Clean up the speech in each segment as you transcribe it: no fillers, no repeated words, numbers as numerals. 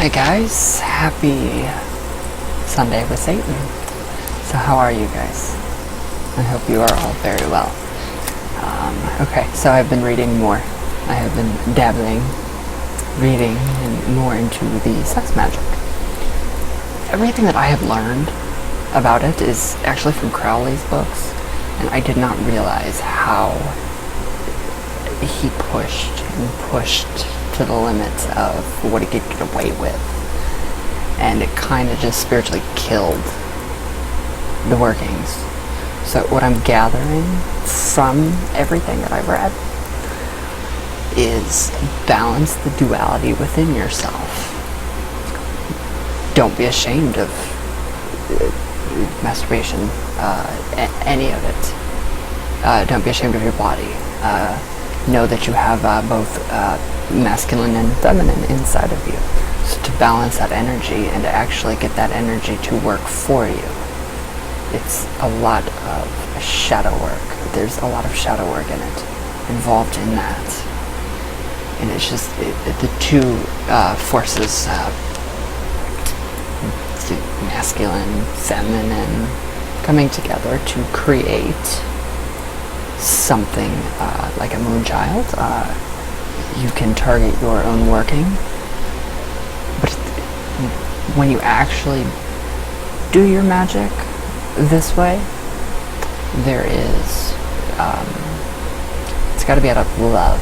Hi guys, happy Sunday with Satan. So how are you guys? I hope you are all very well. Okay, so I've been reading more. I have been dabbling, reading more into the sex magic. Everything that I have learned about it is actually from Crowley's books, and I did not realize how he pushed to the limits of what he could get away with, and it kind of just spiritually killed the workings. So what I'm gathering from everything that I've read is balance the duality within yourself. Don't be ashamed of masturbation, any of it. Don't be ashamed of your body. Know that you have both masculine and feminine inside of you. So to balance that energy and to actually get that energy to work for you, it's a lot of shadow work. There's a lot of shadow work in it, involved in that. And it's just the two forces, masculine, feminine, coming together to create something like a moonchild. You can target your own working, but when you actually do your magic this way, there is it's got to be out of love.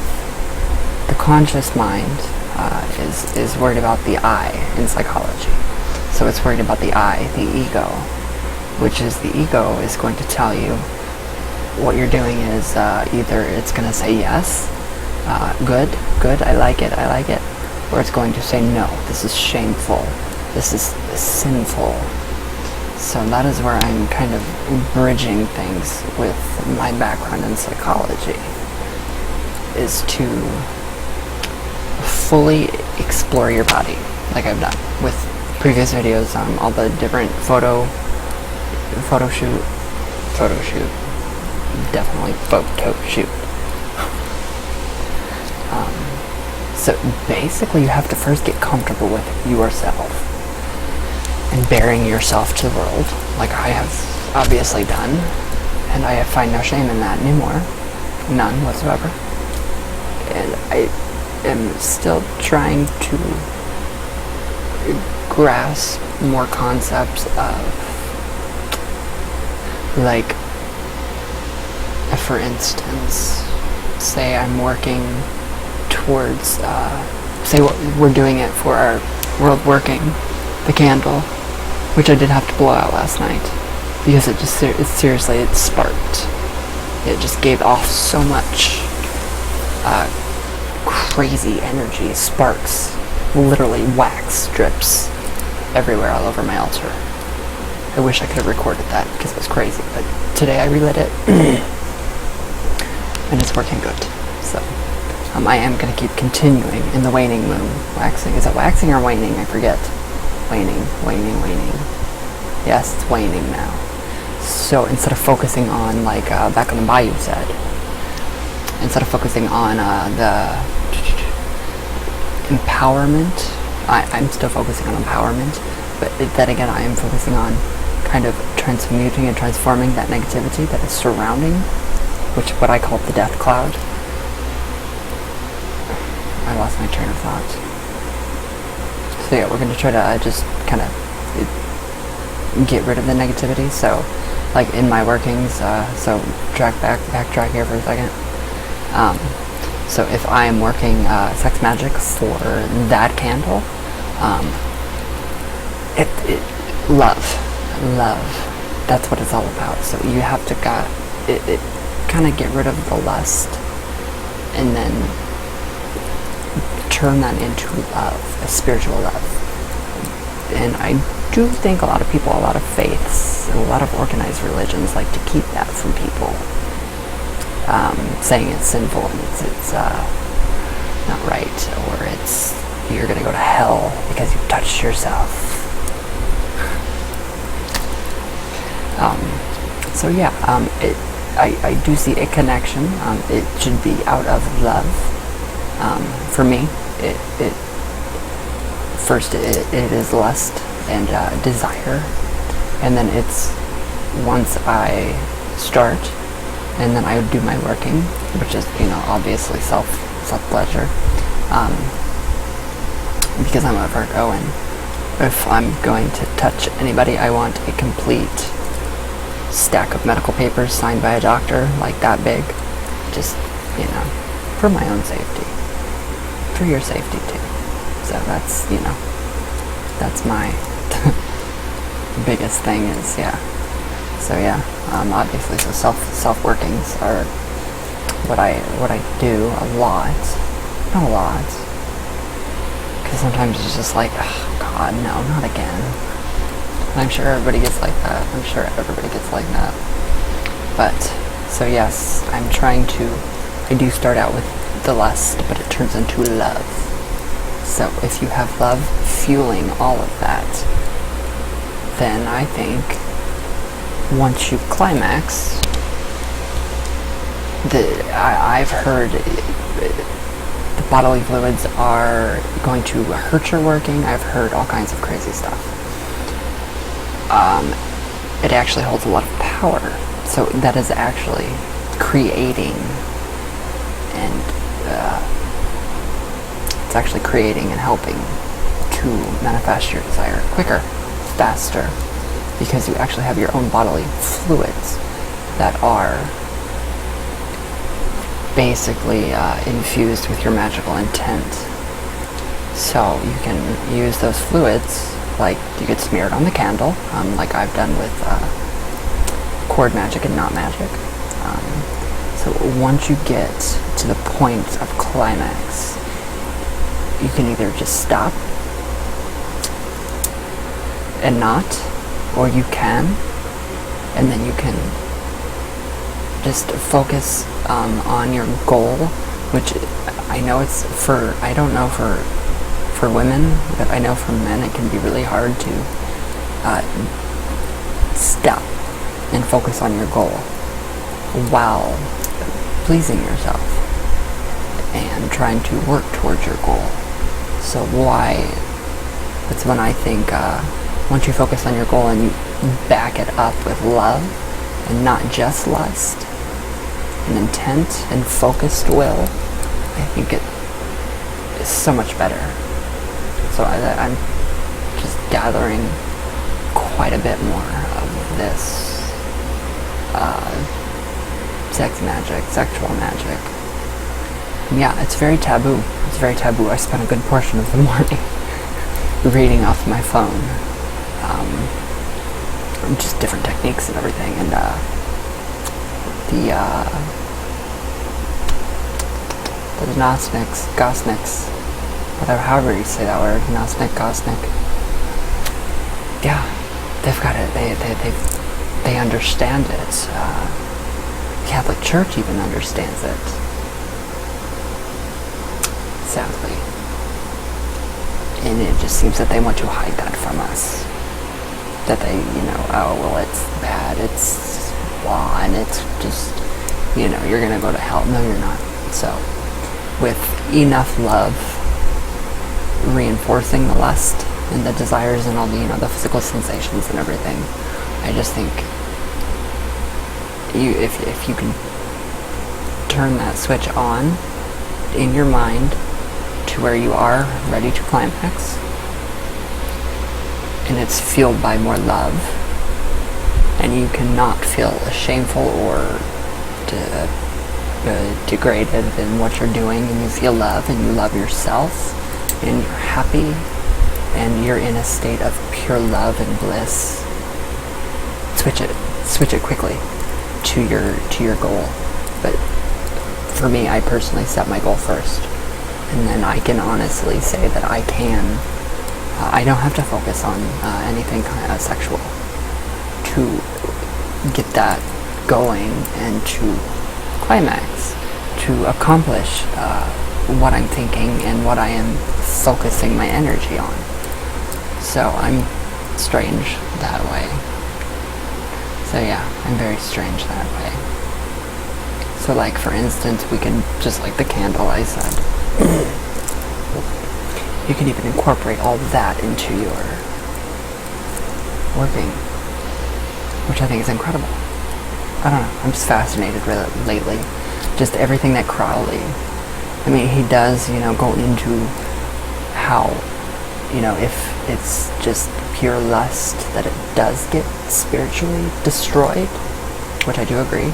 The conscious mind is worried about the I in psychology, so it's worried about the I, the ego, which is the ego is going to tell you what you're doing is either it's going to say yes, good, I like it, or it's going to say no, this is shameful, this is sinful. So that is where I'm kind of bridging things with my background in psychology, is to fully explore your body, like I've done with previous videos on all the different photo shoot, definitely photo shoot. So basically you have to first get comfortable with yourself and bearing yourself to the world, like I have obviously done, and I find no shame in that anymore, none whatsoever. And I am still trying to grasp more concepts of, like, for instance, say I'm working towards, say we're doing it for our world working, the candle, which I did have to blow out last night, because it sparked. It just gave off so much crazy energy, sparks, literally wax drips everywhere all over my altar. I wish I could have recorded that because it was crazy, but today I relit it and it's working good. So I am going to keep continuing in the waning moon waxing. Is it waxing or waning? I forget. Waning. Yes, it's waning now. So instead of focusing on, like back on the Bayou said, instead of focusing on the empowerment, I'm still focusing on empowerment, but then again I am focusing on kind of transmuting and transforming that negativity that is surrounding, which what I call the death cloud. I lost my train of thought. So yeah, we're going to try to just kind of get rid of the negativity. So like in my workings, so backtrack here for a second. So if I am working sex magic for that candle, love, that's what it's all about. So you have to kind of get rid of the lust and then turn that into love, a spiritual love. And I do think a lot of people, a lot of faiths, a lot of organized religions like to keep that from people, saying it's sinful and it's not right, or you're gonna go to hell because you touched yourself. So yeah, I do see a connection. It should be out of love. For me, it first it is lust and desire, and then it's once I start, and then I would do my working, which is, you know, obviously self pleasure, because I'm a Virgo, and if I'm going to touch anybody, I want a complete stack of medical papers signed by a doctor, like that big, just, you know, for my own safety, for your safety too. So that's, you know, that's my biggest thing is, yeah. So yeah, obviously, so self workings are what I do a lot, not a lot, because sometimes it's just like, oh God, no, not again. And I'm sure everybody gets like that. I'm sure everybody gets like that. But so yes, I'm trying to. I do start out with the lust, but it turns into love. So if you have love fueling all of that, then I think once you climax, I've heard the bodily fluids are going to hurt your working. I've heard all kinds of crazy stuff. It actually holds a lot of power. So that is actually creating, and it's actually creating and helping to manifest your desire quicker, faster, because you actually have your own bodily fluids that are basically infused with your magical intent. So you can use those fluids, like you could smear it on the candle, like I've done with cord magic and knot magic. So once you get to the point of climax, you can either just stop and knot, or you can, and then you can just focus on your goal, which I know it's for, I don't know for women, but I know for men it can be really hard to stop and focus on your goal while pleasing yourself and trying to work towards your goal. So that's when I think once you focus on your goal and you back it up with love and not just lust and intent and focused will, I think it is so much better. So I'm just gathering quite a bit more of this sex magic, sexual magic. And yeah, it's very taboo. It's very taboo. I spent a good portion of the morning reading off my phone. Just different techniques and everything. And the Gnosniks, whatever, however you say that word, Gnostic. Yeah, they've got it. They understand it. Catholic Church even understands it. Sadly. And it just seems that they want to hide that from us. That they, oh, well, it's bad, it's blah, and it's just, you're gonna go to hell. No, you're not. So, with enough love reinforcing the lust and the desires and all the, the physical sensations and everything, I just think if you can turn that switch on in your mind to where you are ready to climax, and it's fueled by more love, and you cannot feel shameful or degraded in what you're doing, and you feel love, and you love yourself, and you're happy, and you're in a state of pure love and bliss, switch it quickly to your goal. But for me, I personally set my goal first, and then I can honestly say that I don't have to focus on anything kind of sexual to get that going and to climax, to accomplish what I'm thinking and what I am focusing my energy on. So I'm strange that way. So yeah, I'm very strange that way. So like, for instance, we can, just like the candle I said, you can even incorporate all that into your working, which I think is incredible. I don't know, I'm just fascinated lately. Just everything that Crowley, I mean, he does, go into how, if it's just pure lust, that it does get spiritually destroyed, which I do agree.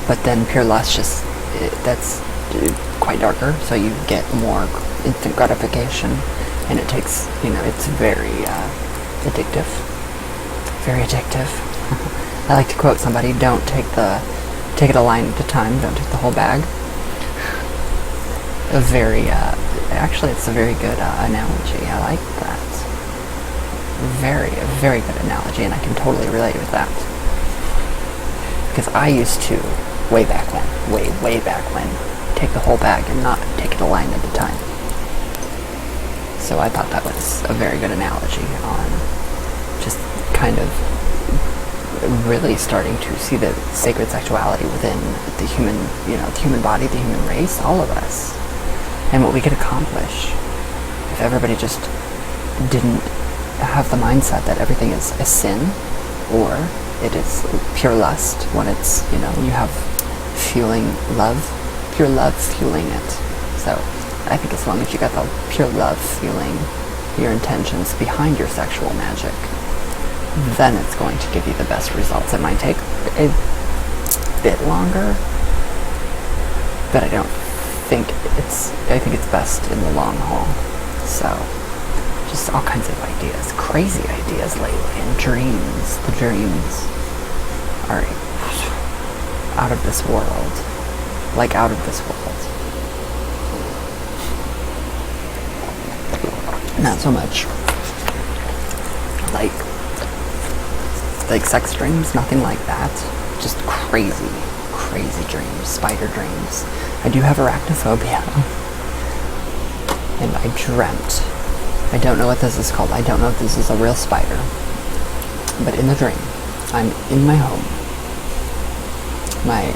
But then pure lust that's quite darker, so you get more instant gratification, and it takes, it's very addictive. Very addictive. I like to quote somebody, don't take it a line at a time, don't take the whole bag. Actually, it's a very good analogy. I like that. A very good analogy, and I can totally relate with that. Because I used to, way back when, take the whole bag and not take it a line at a time. So I thought that was a very good analogy on just kind of really starting to see the sacred sexuality within the human, the human body, the human race, all of us. And what we could accomplish if everybody just didn't have the mindset that everything is a sin, or it is pure lust when it's, you have fueling love, pure love fueling it. So I think as long as you got the pure love fueling your intentions behind your sexual magic, then it's going to give you the best results. It might take a bit longer, but I think it's best in the long haul. So just all kinds of ideas, crazy ideas lately, and dreams. The dreams are out of this world, like out of this world. Not so much like sex dreams, nothing like that. Just crazy dreams, spider dreams. I do have arachnophobia, and I dreamt. I don't know what this is called. I don't know if this is a real spider, but in the dream, I'm in my home. My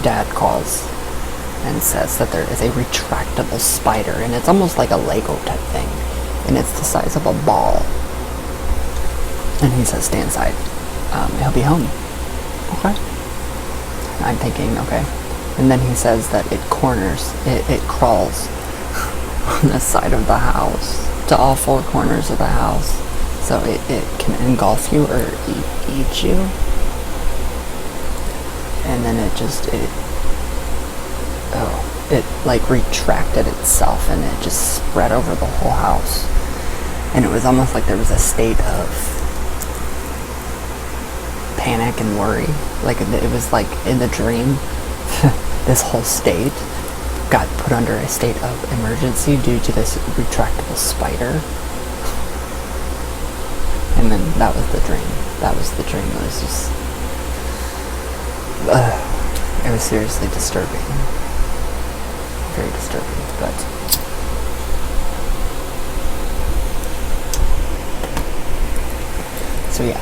dad calls and says that there is a retractable spider, and it's almost like a Lego type thing, and it's the size of a ball. And he says, stay inside. He'll be home. Okay. I'm thinking, okay. And then he says that it crawls on the side of the house to all four corners of the house. So it can engulf you or eat you. And then it like retracted itself, and it just spread over the whole house. And it was almost like there was a state of panic and worry. Like it was like in the dream, this whole state got put under a state of emergency due to this retractable spider. And then that was the dream. It was just it was seriously disturbing. Very disturbing, but so yeah.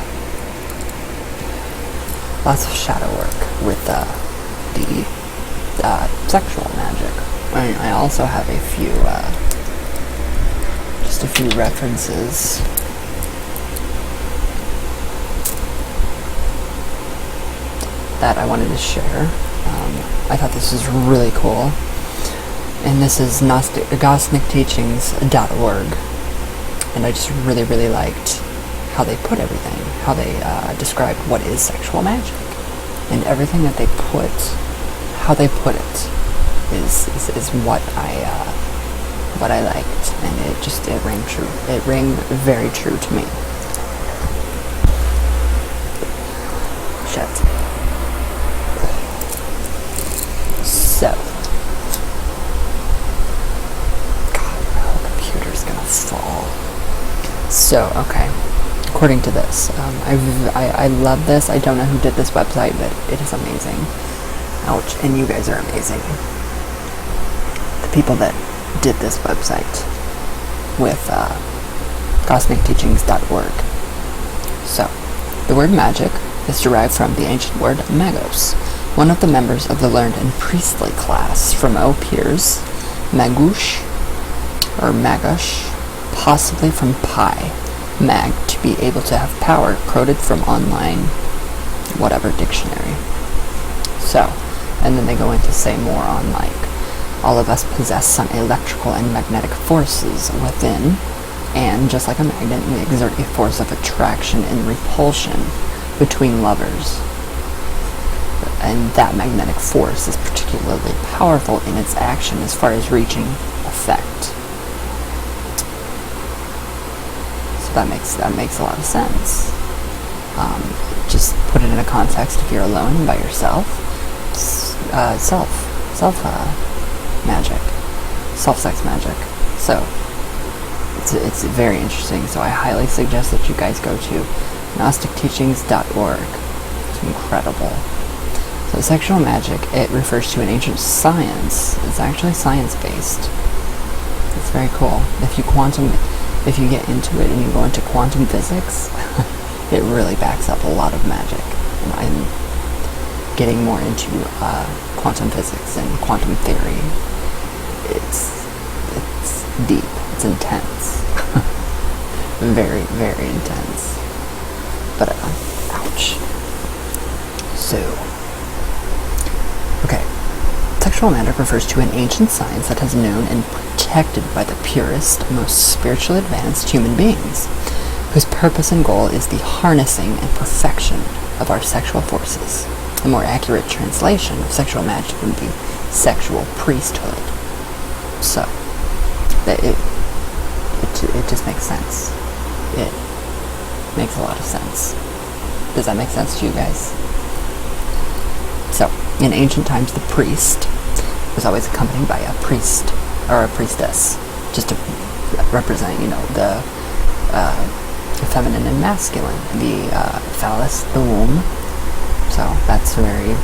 Lots of shadow work with the sexual magic. I also have a few references. That I wanted to share. I thought this was really cool. And this is GnosticTeachings.org. And I just really liked how they put everything, how they described what is sexual magic. And everything that they put, how they put it, is what I liked. And it rang true. It rang very true to me. Shit. So, God, my whole computer's gonna fall. So, okay, according to this, I love this. I don't know who did this website, but it is amazing. Ouch, and you guys are amazing. The people that did this website with CosmicTeachings.org. So, the word magic is derived from the ancient word magos, one of the members of the learned and priestly class from O. Piers, Magouche, or magish, possibly from pi, mag, to be able to have power, quoted from online, whatever dictionary. So, and then they go into say more on like, all of us possess some electrical and magnetic forces within, and just like a magnet, we exert a force of attraction and repulsion between lovers. And that magnetic force is particularly powerful in its action as far as reaching effect. So that makes a lot of sense. Just put it in a context. If you're alone and by yourself, self-sex magic. So it's very interesting. So I highly suggest that you guys go to gnosticteachings.org. It's incredible. So sexual magic, it refers to an ancient science. It's actually science-based. It's very cool. If you get into it and you go into quantum physics, it really backs up a lot of magic. And I'm getting more into quantum physics and quantum theory. It's deep. It's intense. Very, very intense. But, ouch. So, okay. Sexual magic refers to an ancient science that is known and protected by the purest, most spiritually advanced human beings, whose purpose and goal is the harnessing and perfection of our sexual forces. A more accurate translation of sexual magic would be sexual priesthood. So, it just makes sense. It makes a lot of sense. Does that make sense to you guys? So, in ancient times, the priest was always accompanied by a priest or a priestess, just to represent, the feminine and masculine, the phallus, the womb. So that's very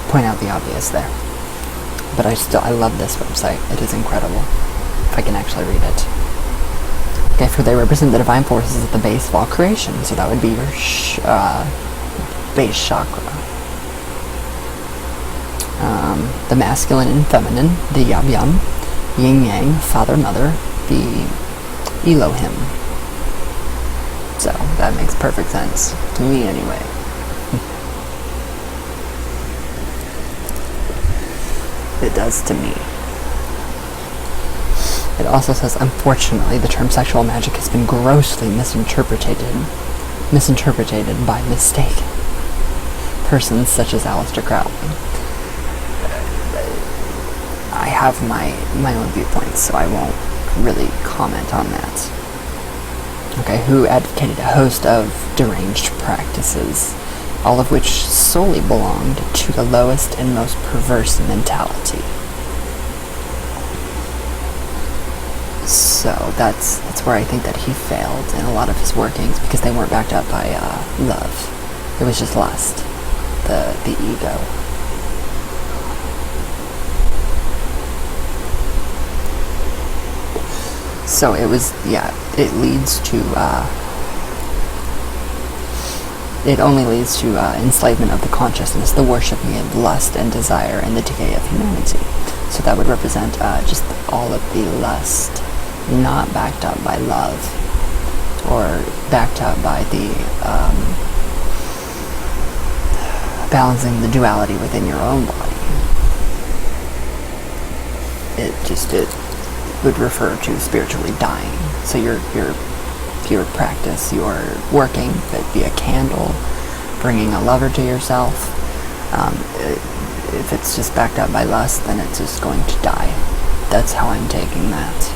point out the obvious there. But I love this website. It is incredible. If I can actually read it. Okay, for they represent the divine forces at the base of all creation. So that would be your base chakra. The masculine and feminine, the yab yum, yin yang, father, mother, the Elohim. So that makes perfect sense to me anyway. It does to me. It also says, unfortunately, the term sexual magic has been grossly misinterpreted by mistaken persons such as Aleister Crowley. I have my own viewpoints, so I won't really comment on that. Okay, who advocated a host of deranged practices, all of which solely belonged to the lowest and most perverse mentality. So that's where I think that he failed in a lot of his workings, because they weren't backed up by love. It was just lust, the ego. So it was, it leads to, it only leads to enslavement of the consciousness, the worshiping of lust and desire, and the decay of humanity. So that would represent just all of the lust, not backed up by love, or backed up by the balancing the duality within your own body. It would refer to spiritually dying. So your practice, your working, could be a candle, bringing a lover to yourself. If it's just backed up by lust, then it's just going to die. That's how I'm taking that.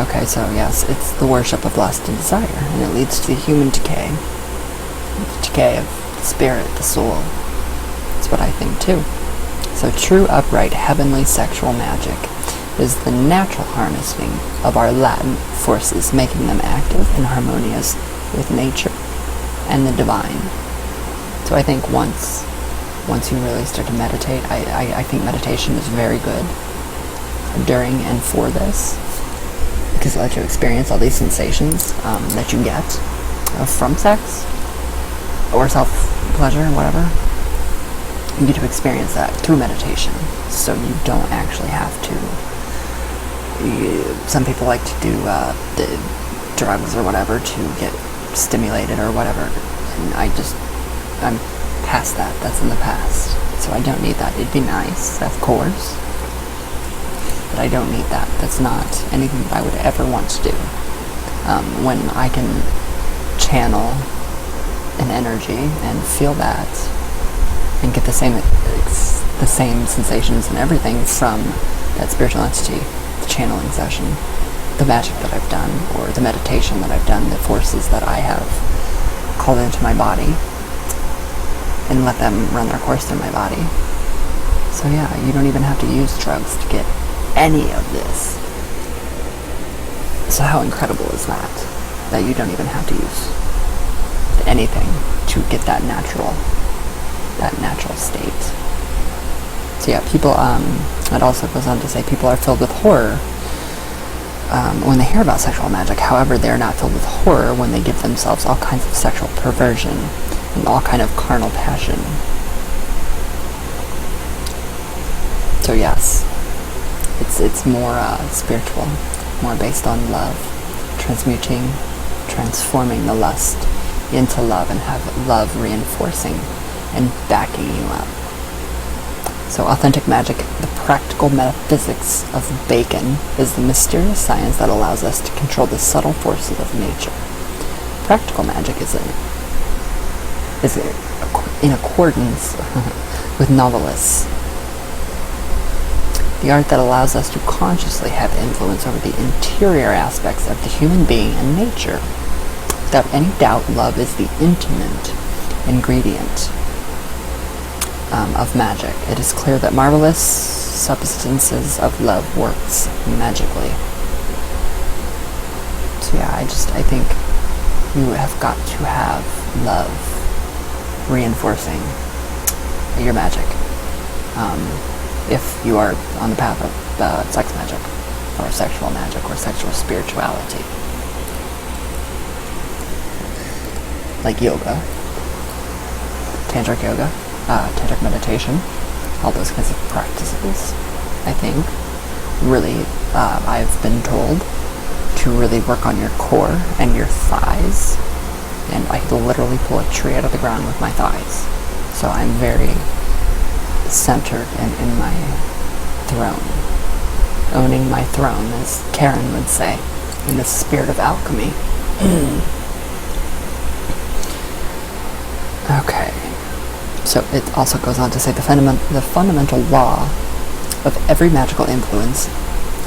Okay, so yes, it's the worship of lust and desire, and it leads to the human decay. The decay of the spirit, the soul. That's what I think too. So true, upright, heavenly sexual magic is the natural harnessing of our latent forces, making them active and harmonious with nature and the divine. So I think once you really start to meditate, I think meditation is very good during and for this, because it lets you experience all these sensations that you get from sex or self-pleasure, whatever. you get to experience that through meditation. So you don't actually have to. Some people like to do the drugs or whatever to get stimulated or whatever. And I'm past that. That's in the past. So I don't need that. It'd be nice, of course. But I don't need that. That's not anything that I would ever want to do. When I can channel an energy and feel that and get the same sensations and everything from that spiritual entity, the channeling session, the magic that I've done, or the meditation that I've done, the forces that I have called into my body, and let them run their course through my body. So yeah, you don't even have to use drugs to get any of this. So how incredible is that? That you don't even have to use anything to get that natural state. So yeah, people, it also goes on to say people are filled with horror when they hear about sexual magic. However, they're not filled with horror when they give themselves all kinds of sexual perversion and all kind of carnal passion. So yes, it's more spiritual, more based on love, transforming the lust into love, and have love reinforcing and backing you up. So authentic magic, the practical metaphysics of Bacon, is the mysterious science that allows us to control the subtle forces of nature. Practical magic is in accordance with novelists, the art that allows us to consciously have influence over the interior aspects of the human being and nature. Without any doubt, love is the intimate ingredient of magic. It is clear that marvelous substances of love works magically. So yeah, I think you have got to have love reinforcing your magic. If you are on the path of sex magic, or sexual magic, or sexual spirituality. Like yoga, tantric yoga, tantric meditation, all those kinds of practices, I think, really, I've been told to really work on your core and your thighs, and I could literally pull a tree out of the ground with my thighs. So I'm very centered and in my throne, owning my throne, as Karen would say, in the spirit of alchemy. Okay, so it also goes on to say the fundamental law of every magical influence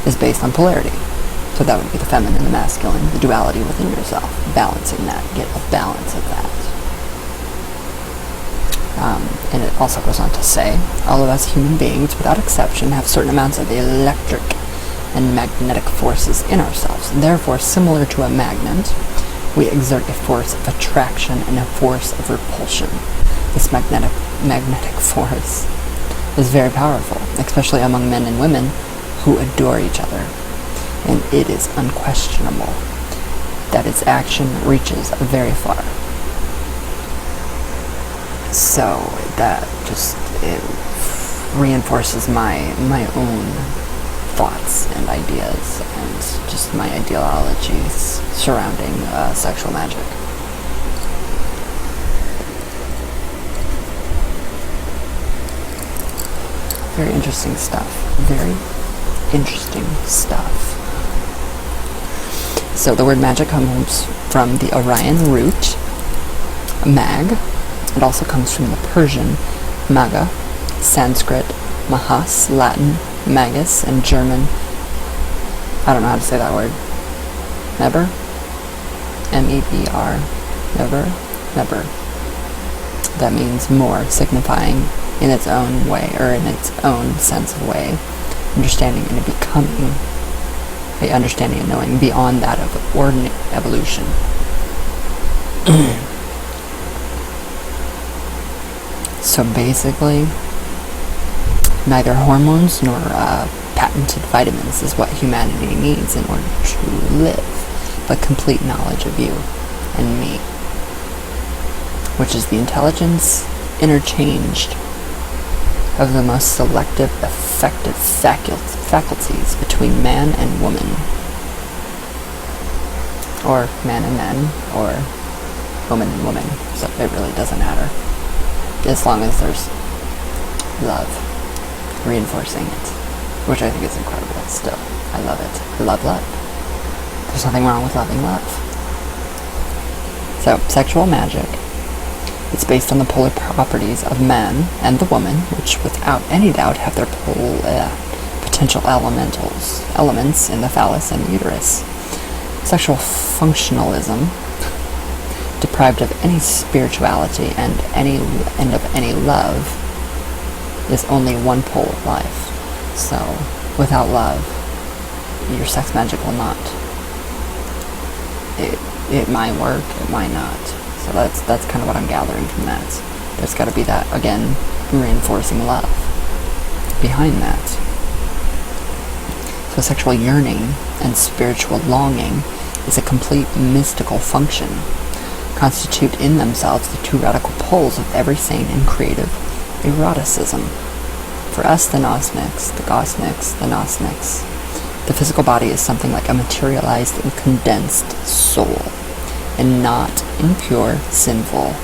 is based on polarity. So that would be the feminine and the masculine, the duality within yourself, balancing that, get a balance of that. And it also goes on to say, all of us human beings, without exception, have certain amounts of electric and magnetic forces in ourselves. Therefore, similar to a magnet, we exert a force of attraction and a force of repulsion. This magnetic force is very powerful, especially among men and women who adore each other. And it is unquestionable that its action reaches very far. So that just, it reinforces my own thoughts and ideas and just my ideologies surrounding sexual magic. Very interesting stuff. Very interesting stuff. So the word magic comes from the Aryan root, mag. It also comes from the Persian, maga, Sanskrit, mahas, Latin, magus, and German, I don't know how to say that word, meber, M-E-B-R, meber. That means more, signifying in its own way, or in its own sense of way, understanding and becoming, a understanding and knowing beyond that of ordinary evolution. So basically, neither hormones nor patented vitamins is what humanity needs in order to live, but complete knowledge of you and me, which is the intelligence interchanged of the most selective, effective faculties between man and woman, or man and men, or woman and woman, so it really doesn't matter, as long as there's love reinforcing it, which I think is incredible still. I love it. I love love. There's nothing wrong with loving love. So, sexual magic, it's based on the polar properties of man and the woman, which without any doubt have their potential elements in the phallus and uterus. Sexual functionalism, deprived of any spirituality and of any love, is only one pole of life. So, without love, your sex magic will not. It might work, it might not. So that's kind of what I'm gathering from that. There's got to be that, again, reinforcing love behind that. So sexual yearning and spiritual longing is a complete mystical function, constitute in themselves the two radical poles of every sane and creative eroticism. For us, the Gnosniks, the physical body is something like a materialized and condensed soul, and not impure, sinful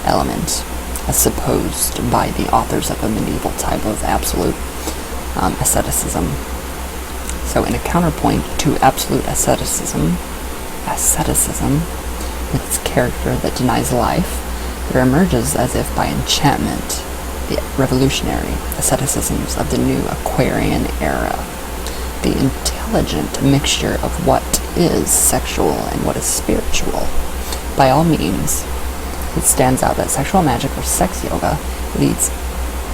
element, as supposed by the authors of a medieval type of absolute asceticism. So in a counterpoint to absolute asceticism, with its character that denies life, there emerges as if by enchantment the revolutionary asceticisms of the new Aquarian era, the intelligent mixture of what is sexual and what is spiritual. By all means, it stands out that sexual magic or sex yoga leads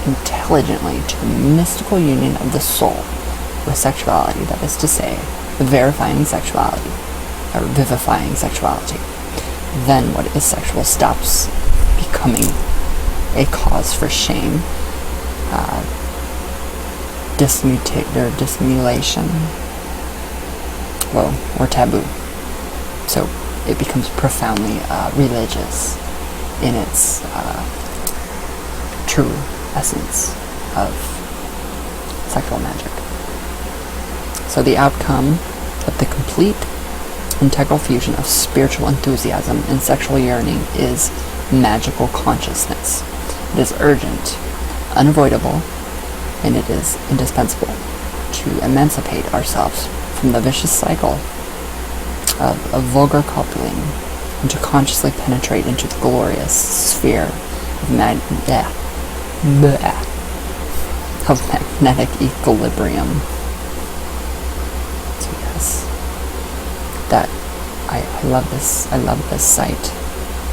intelligently to the mystical union of the soul with sexuality, that is to say, vivifying sexuality. Then what is sexual stops becoming a cause for shame, dissimulation, or taboo. So it becomes profoundly religious in its true essence of sexual magic. So the outcome of the complete integral fusion of spiritual enthusiasm and sexual yearning is magical consciousness. It is urgent, unavoidable, and it is indispensable to emancipate ourselves from the vicious cycle of vulgar copuling and to consciously penetrate into the glorious sphere of magnetic equilibrium. So yes, that I love this. I love this site,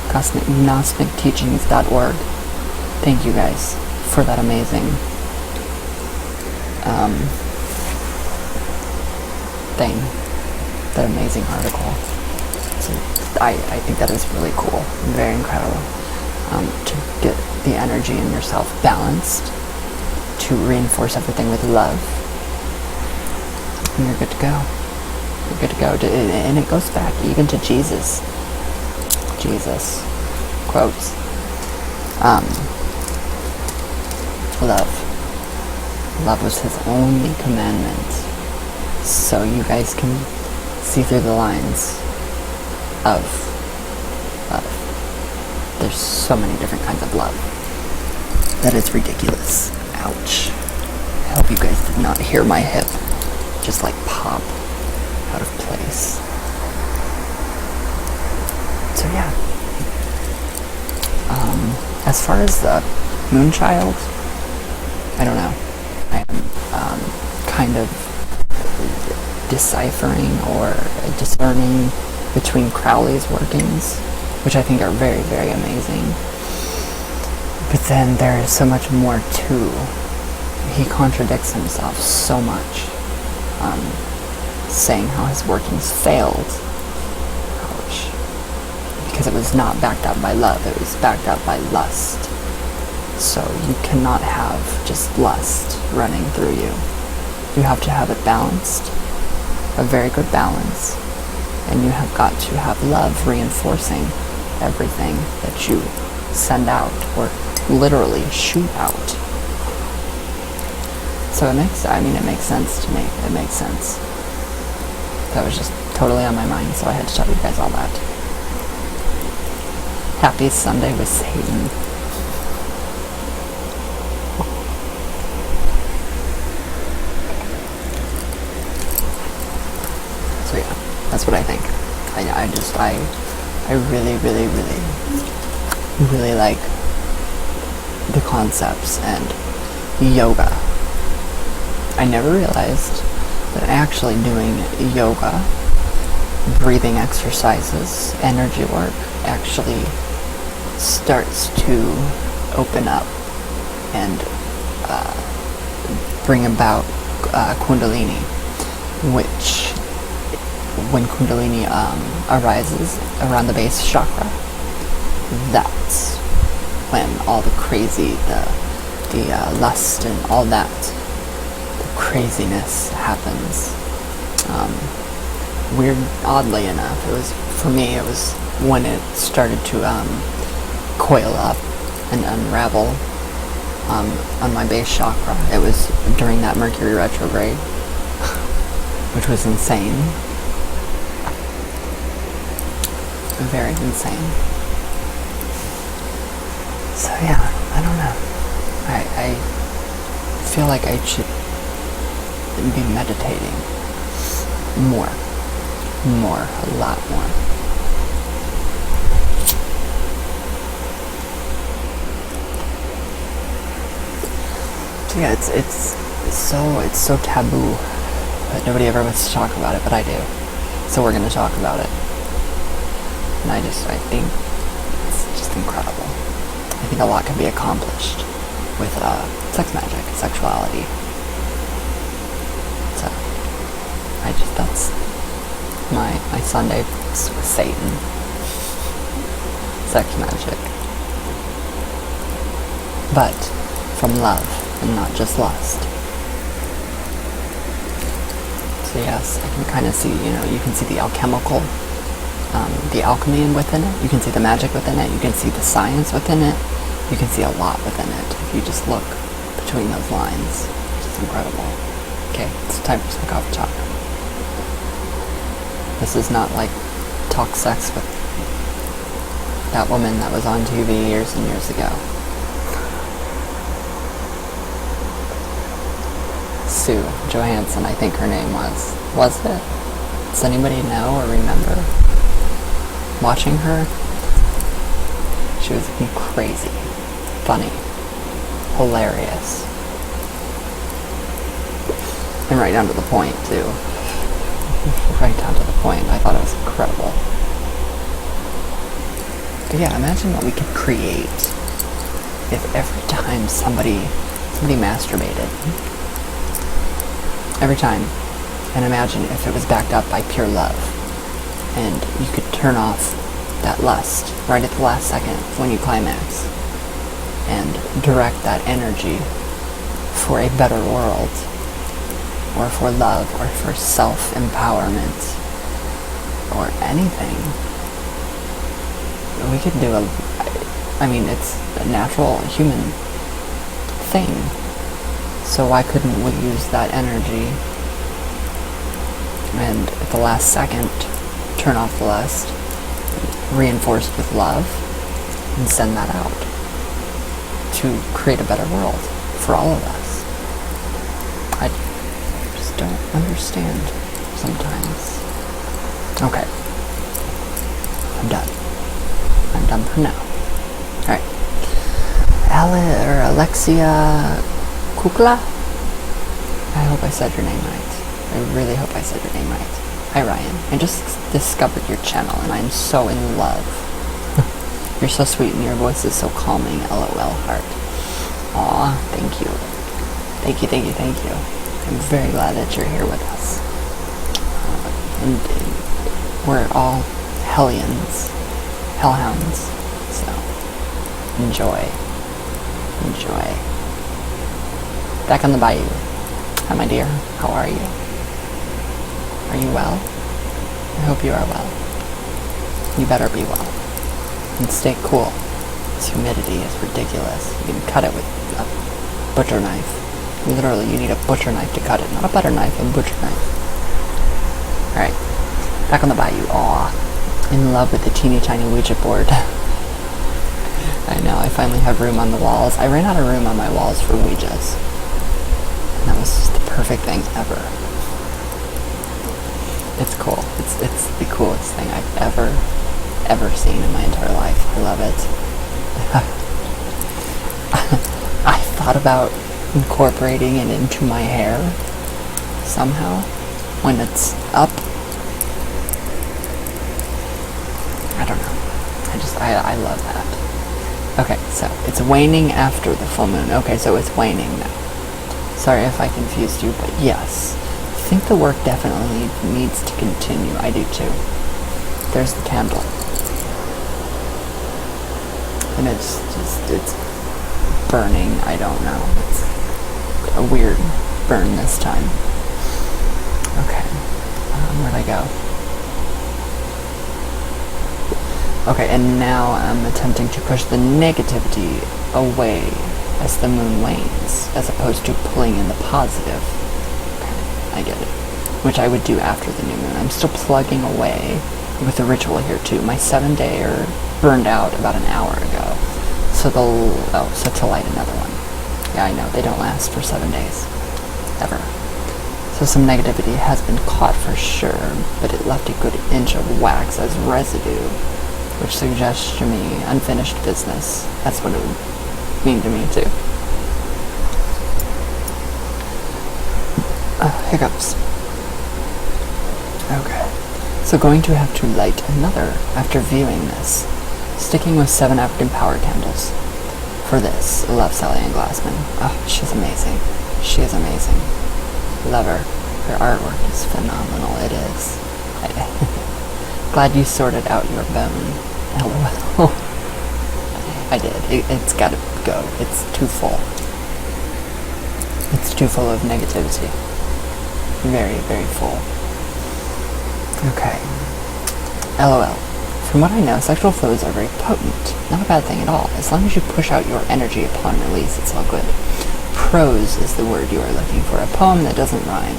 GnosticTeachings.org. Thank you guys for that amazing thing, that amazing article. So I think that is really cool, very incredible, to get the energy in yourself balanced, to reinforce everything with love, and you're good to go. You're good to go. And it goes back even to Jesus. Jesus quotes, love was his only commandment. So you guys can see through the lines of love. There's so many different kinds of love that it's ridiculous. Ouch. I hope you guys did not hear my hip just like pop out of place. So yeah. As far as the Moonchild, I don't know. I am kind of deciphering or discerning between Crowley's workings, which I think are very, very amazing. But then there is so much more too. He contradicts himself so much, saying how his workings failed. Ouch. Because it was not backed up by love, it was backed up by lust. So you cannot have just lust running through you. You have to have it balanced, a very good balance, and you have got to have love reinforcing everything that you send out or literally shoot out. So it makes sense to me. It makes sense. That was just totally on my mind, so I had to tell you guys all that. Happy Sunday with Satan. So yeah, that's what I think. I really like the concepts and yoga. I never realized that actually doing yoga, breathing exercises, energy work actually starts to open up and bring about Kundalini, which when Kundalini arises around the base chakra, that's when all the crazy, the lust and all that, the craziness happens. Oddly enough, for me it was when it started to coil up and unravel on my base chakra. It was during that Mercury retrograde, which was insane. Very insane. So yeah, I don't know. I feel like I should be meditating more, a lot more. So yeah, it's so taboo that nobody ever wants to talk about it, but I do. So we're gonna talk about it. And I think it's just incredible. I think a lot can be accomplished with sex magic, sexuality. So, that's my Sunday with Satan. Sex magic. But from love and not just lust. So yes, I can kind of see, you can see the alchemical, the alchemy within it. You can see the magic within it. You can see the science within it. You can see a lot within it if you just look between those lines. It's incredible. Okay, it's time for some coffee talk. This is not like talk sex with that woman that was on TV years and years ago. Sue Johansson, I think her name was. Was it? Does anybody know or remember watching her? She was crazy, funny, hilarious, and right down to the point too. Right down to the point. I thought it was incredible. But yeah, imagine what we could create if every time somebody masturbated, every time, and imagine if it was backed up by pure love, and you could turn off that lust right at the last second when you climax and direct that energy for a better world, or for love, or for self-empowerment, or anything. We could do it's a natural human thing, so why couldn't we use that energy and at the last second turn off the lust, reinforced with love, and send that out to create a better world for all of us? I just don't understand sometimes. Okay. I'm done for now. Alright. Alexia Kukla? I hope I said your name right. I really hope I said your name right. Hi Ryan. I just discovered your channel and I'm so in love. You're so sweet and your voice is so calming. LOL heart. Aw, thank you. Thank you. I'm very glad that you're here with us. And we're all hellions. Hellhounds. So, enjoy. Back on the bayou. Hi my dear. How are you? Are you well? I hope you are well. You better be well. And stay cool. This humidity is ridiculous. You can cut it with a butcher knife. Literally, you need a butcher knife to cut it. Not a butter knife, a butcher knife. Alright, back on the bayou. Aw, in love with the teeny tiny Ouija board. I know, I finally have room on the walls. I ran out of room on my walls for Ouijas. And that was just the perfect thing ever. It's cool. It's the coolest thing I've ever seen in my entire life. I love it. I thought about incorporating it into my hair somehow when it's up. I don't know. I love that. Okay, so it's waning after the full moon. Okay, so it's waning now. Sorry if I confused you, but yes. I think the work definitely needs to continue. I do too. There's the candle. And it's burning. I don't know. It's a weird burn this time. Okay. Where'd I go? Okay, and now I'm attempting to push the negativity away as the moon wanes, as opposed to pulling in the positive. Okay, I get it. Which I would do after the new moon. I'm still plugging away with the ritual here too. My 7-dayer burned out about an hour ago. So so to light another one. Yeah, I know, they don't last for 7 days. Ever. So some negativity has been caught for sure, but it left a good inch of wax as residue, which suggests to me unfinished business. That's what it would mean to me too. Hiccups. Okay. So going to have to light another after viewing this. Sticking with 7 African power candles. For this, love Sally Ann Glassman. Oh, she's amazing. She is amazing. Love her. Her artwork is phenomenal. It is. Glad you sorted out your bone. LOL. I did. It's gotta go. It's too full. It's too full of negativity. Very, very full. Okay. LOL. From what I know, sexual flows are very potent. Not a bad thing at all. As long as you push out your energy upon release, it's all good. Prose is the word you are looking for. A poem that doesn't rhyme.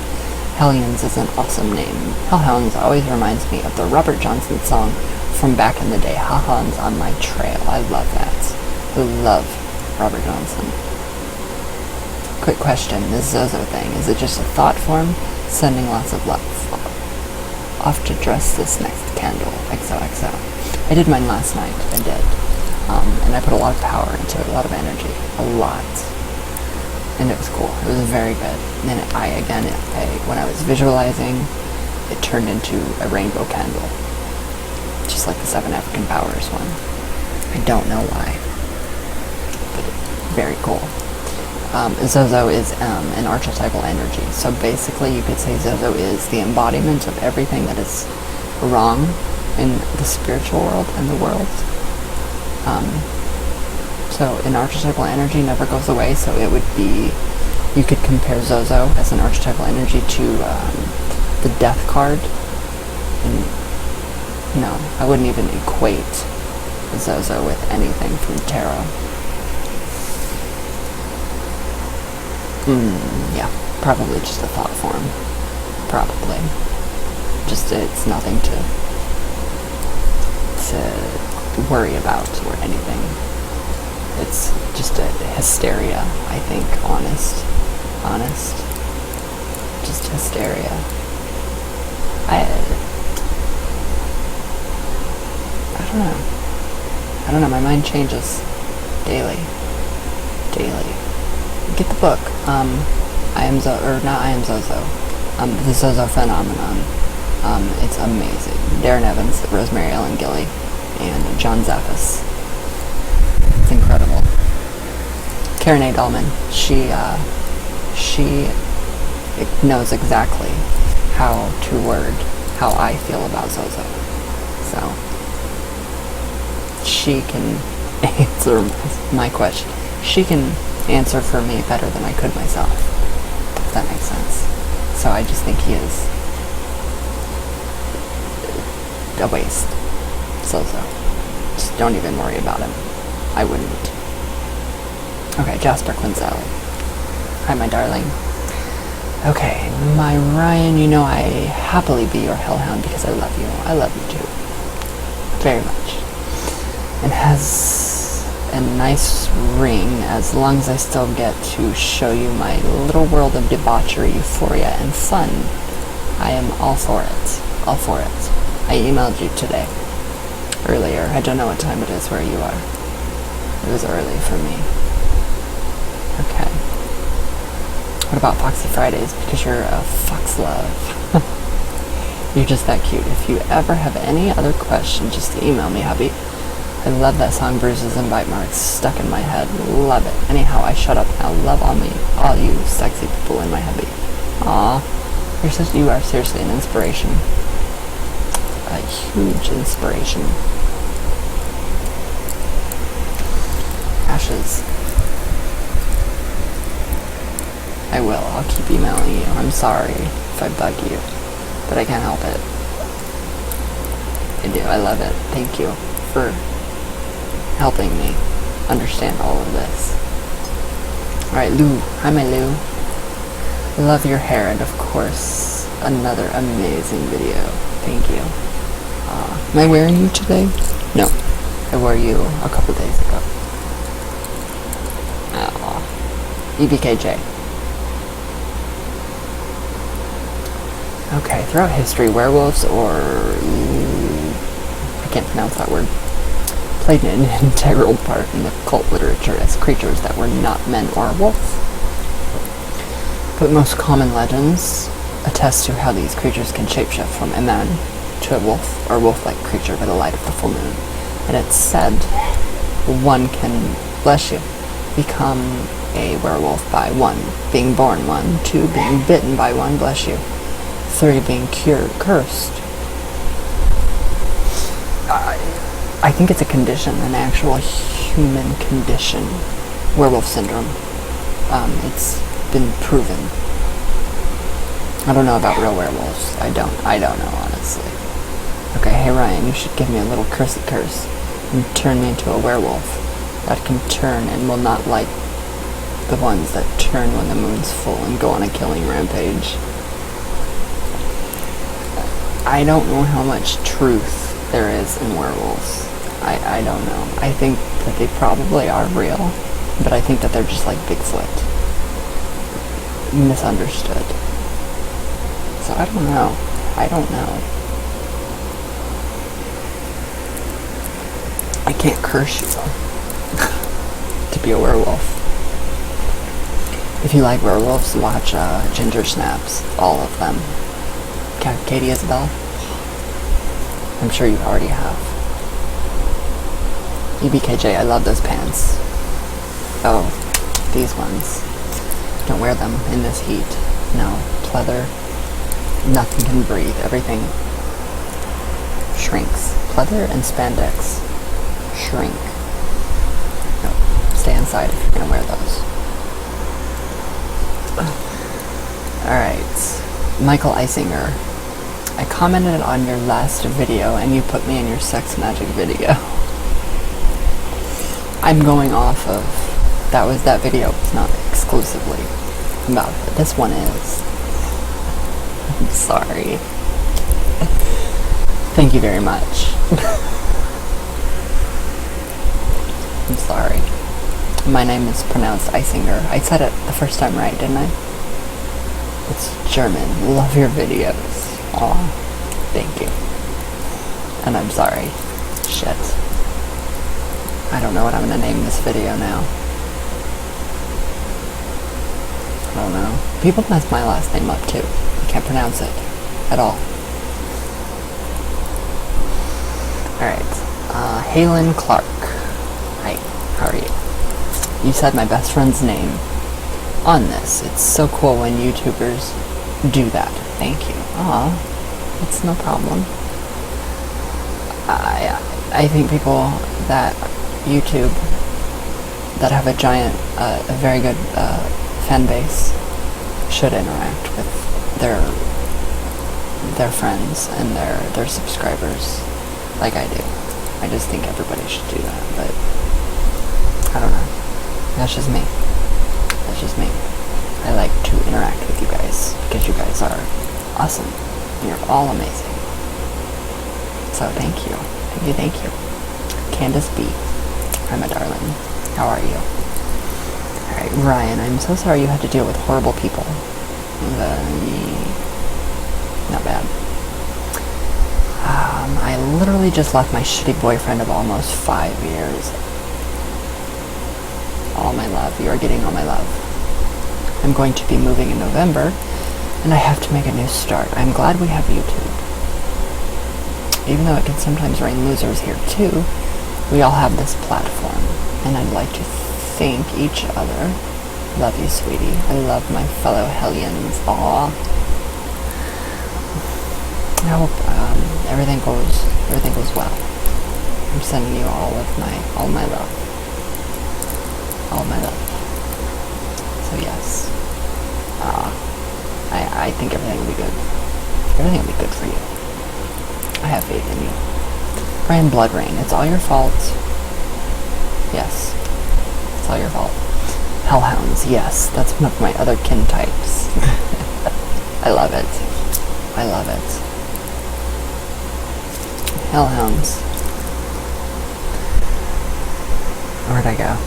Hellions is an awesome name. Hellhounds always reminds me of the Robert Johnson song from back in the day. Hellhounds on my trail. I love that. I love Robert Johnson. Quick question. This Zozo thing. Is it just a thought form? Sending lots of love. Off to dress this next candle. XOXO. I did mine last night. I did. And I put a lot of power into it. A lot of energy. A lot. And it was cool. It was very good. And when I was visualizing, it turned into a rainbow candle. Just like the 7 African Powers one. I don't know why. But very cool. Zozo is an archetypal energy. So basically you could say Zozo is the embodiment of everything that is wrong in the spiritual world and the world. So an archetypal energy never goes away, so it would be, you could compare Zozo as an archetypal energy to the death card. And no, I wouldn't even equate Zozo with anything from tarot. Yeah, probably just a thought form. Probably. Just, it's nothing to worry about or anything. It's just a hysteria, I think, honest. Just hysteria. I don't know, my mind changes daily. Get the book. The Zozo Phenomenon. It's amazing. Darren Evans, Rosemary Ellen Gilly, and John Zaffis. It's incredible. Karen A. Dahlman, she knows exactly how to word how I feel about Zozo. So, she can answer my question. She can answer for me better than I could myself, if that makes sense. So I just think he is a waste. Zozo. Just don't even worry about him. I wouldn't. Okay, Jasper Quinzel. Hi, my darling. Okay, my Ryan, you know I happily be your hellhound because I love you. I love you too. Very much. And has a nice ring as long as I still get to show you my little world of debauchery, euphoria, and fun. I am all for it. All for it. I emailed you today. Earlier. I don't know what time it is where you are. It was early for me. Okay. What about Foxy Fridays? Because you're a fox love. You're just that cute. If you ever have any other questions, just email me, hubby. I love that song, Bruises and Bite Marks, stuck in my head. Love it. Anyhow, I shut up now. Love on me. All you sexy people in my hubby. Aw. You are seriously an inspiration. A huge inspiration. Ashes. I will. I'll keep emailing you. I'm sorry if I bug you, but I can't help it. I do. I love it. Thank you for helping me understand all of this. Alright, Lou. Hi, my Lou. Love your hair, and of course, another amazing video. Thank you. Am I wearing you today? No. I wore you a couple days ago. EBKJ. Okay, throughout history, werewolves, or I can't pronounce that word, played an integral part in the cult literature as creatures that were not men or wolves. But most common legends attest to how these creatures can shapeshift from a man to a wolf or wolf-like creature by the light of the full moon. And it's said one can, bless you, become a werewolf by 1, being born 1, 2, being bitten by 1, bless you, 3, being cursed. I think it's a condition, an actual human condition, werewolf syndrome. It's been proven. I don't know about real werewolves. I don't know, honestly. Okay, hey Ryan, you should give me a little cursey curse and turn me into a werewolf that can turn and will not like the ones that turn when the moon's full and go on a killing rampage. I don't know how much truth there is in werewolves. I don't know. I think that they probably are real, but I think that they're just like Bigfoot. Misunderstood. So I don't know. I don't know. I can't curse you to be a werewolf. If you like werewolves, watch Ginger Snaps, all of them. Katie Isabel? I'm sure you already have. EBKJ, I love those pants. Oh, these ones. Don't wear them in this heat. No, pleather. Nothing can breathe. Everything shrinks. Pleather and spandex shrink. No, stay inside if you're gonna wear those. Alright, Michael Eisinger. I commented on your last video and you put me in your sex magic video. I'm going off of, that video was not exclusively about it. This one is. I'm sorry. Thank you very much. I'm sorry. My name is pronounced Eisinger. I said it the first time right, didn't I? It's German. Love your videos. Aw, thank you. And I'm sorry. Shit. I don't know what I'm gonna name this video now. I don't know. People mess my last name up too. I can't pronounce it at all. Alright. Halen Clark. Hi, how are you? You said my best friend's name on this. It's so cool when YouTubers do that. Thank you. Aw, it's no problem. I think people that YouTube that have a giant, a very good fan base should interact with their friends and their subscribers like I do. I just think everybody should do that, but I don't know. That's just me. That's just me. I like to interact with you guys because you guys are awesome. You're all amazing. So thank you. Thank you. Candace B. Hi, my darling. How are you? Alright, Ryan, I'm so sorry you had to deal with horrible people. Not bad. I literally just left my shitty boyfriend of almost 5 years. All my love. You are getting all my love. I'm going to be moving in November, and I have to make a new start. I'm glad we have YouTube. Even though it can sometimes rain losers here too, we all have this platform, and I'd like to thank each other. Love you, sweetie. I love my fellow Hellions. Aww. I hope everything goes well. I'm sending you all my love. All my love. So yes. I think everything will be good. Everything will be good for you. I have faith in you. Brian Blood Rain, it's all your fault. Yes. It's all your fault. Hellhounds, yes. That's one of my other kin types. I love it. I love it. Hellhounds. Where'd I go?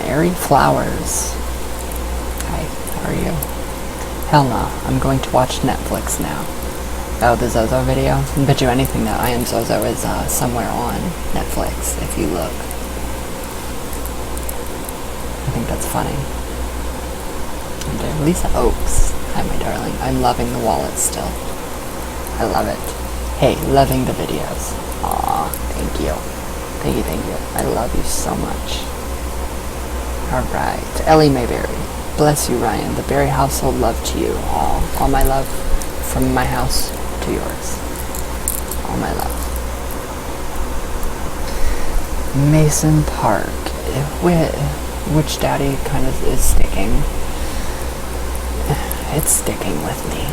Airy Flowers. Hi, how are you? Hell no, I'm going to watch Netflix now. Oh, the Zozo video? I bet you anything that I Am Zozo is somewhere on Netflix, if you look. I think that's funny. And Lisa Oaks. Hi, my darling. I'm loving the wallet still. I love it. Hey, loving the videos. Aw, thank you. Thank you, thank you. I love you so much. Alright. Ellie Mayberry. Bless you, Ryan. The Berry household love to you. All my love from my house to yours. All my love. Mason Park. Witch Daddy kind of is sticking. It's sticking with me.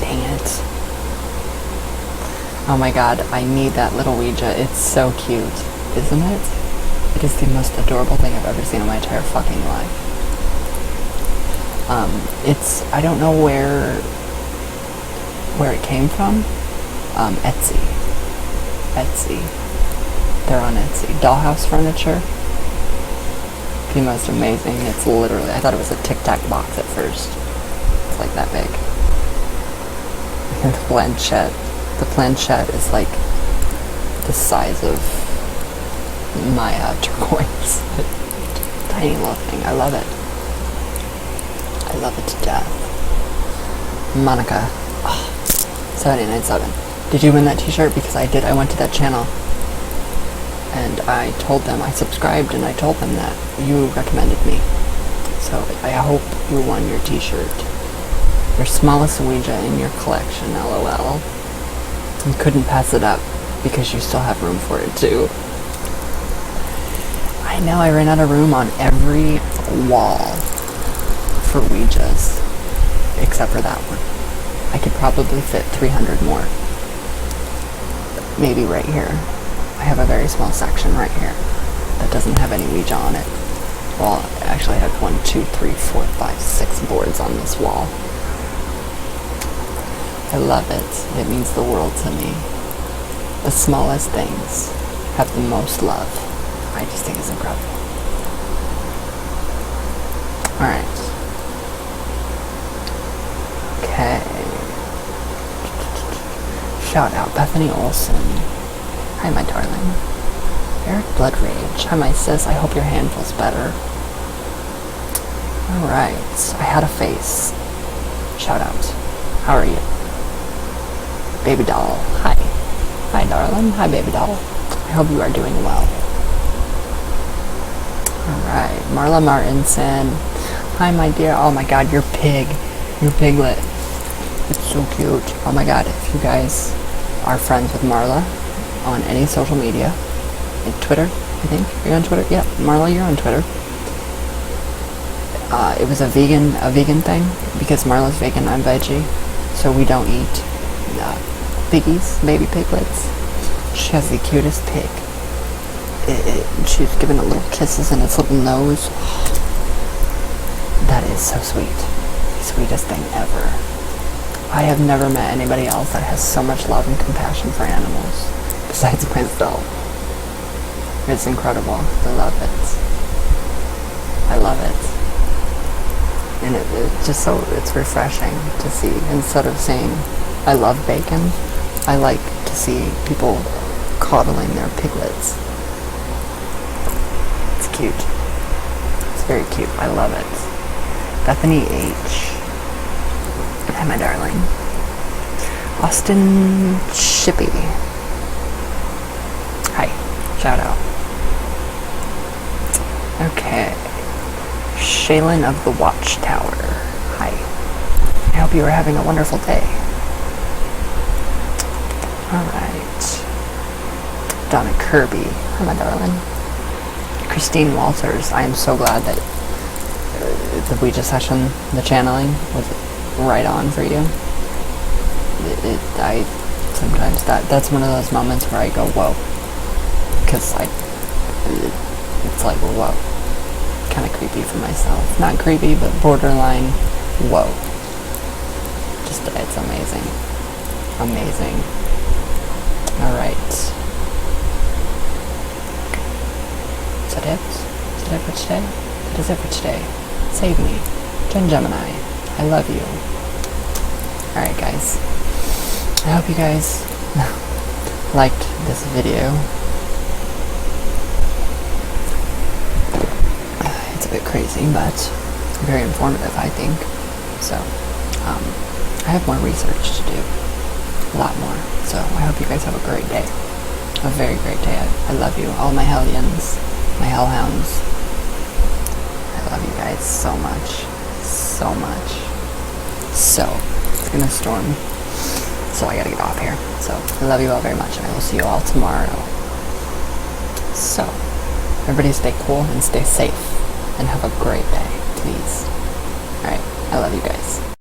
Dang it. Oh my god, I need that little Ouija. It's so cute, isn't it? It is the most adorable thing I've ever seen in my entire fucking life. I don't know where it came from. Etsy. They're on Etsy. Dollhouse furniture. The most amazing. It's literally, I thought it was a Tic Tac box at first. It's like that big. And the planchette. The planchette is like the size of my turquoise. Tiny little thing. I love it. I love it to death. Monica. Oh, 797. Did you win that t-shirt? Because I did. I went to that channel and I told them, I subscribed and I told them that you recommended me. So I hope you won your t-shirt. Your smallest Ouija in your collection, LOL. You couldn't pass it up because you still have room for it too. I know, I ran out of room on every wall for Ouijas, except for that one. I could probably fit 300 more. Maybe right here. I have a very small section right here that doesn't have any Ouija on it. Well, actually I have 1, 2, 3, 4, 5, 6 boards on this wall. I love it. It means the world to me. The smallest things have the most love. I just think it's incredible. Alright. Okay. Shout out Bethany Olson. Hi, my darling. Eric Blood Rage. Hi, my sis. I hope your hand feels better. Alright. I had a face. Shout out. How are you? Baby doll. Hi. Hi, darling. Hi, baby doll. I hope you are doing well. Alright. Marla Martinson. Hi, my dear. Oh my god, your pig. Your piglet. It's so cute. Oh my god, if you guys are friends with Marla on any social media, like Twitter, I think. Are you on Twitter? Yeah, Marla, you're on Twitter. It was a vegan thing, because Marla's vegan, I'm veggie, so we don't eat piggies, baby piglets. She has the cutest pig. she was giving it little kisses in its little nose. That is so sweet. The sweetest thing ever. I have never met anybody else that has so much love and compassion for animals, besides myself. It's incredible. I love it. I love it. And it's just so, it's refreshing to see. Instead of saying, I love bacon, I like to see people coddling their piglets. It's cute. It's very cute. I love it. Bethany H. Hi, my darling. Austin Shippy. Hi. Shout out. Okay. Shaylin of the Watchtower. Hi. I hope you are having a wonderful day. Alright. Donna Kirby. Hi, my darling. Christine Walters. I am so glad that the Ouija session, the channeling, was right on for you. I sometimes, that's one of those moments where I go, whoa. Because it's like, whoa. Kind of creepy for myself. Not creepy, but borderline, whoa. Just, it's amazing. Amazing. Alright. Is that it? Is that it for today? That is it for today. Save me. Jen Gemini. I love you. Alright, guys. I hope you guys liked this video. It's a bit crazy, but very informative, I think. So, I have more research to do. A lot more. So, I hope you guys have a great day. A very great day. I love you. All my hellions. My hellhounds. I love you guys so much. So much. So, it's gonna storm. So, I gotta get off here. So, I love you all very much. And I will see you all tomorrow. So, everybody stay cool and stay safe. And have a great day, please. Alright, I love you guys.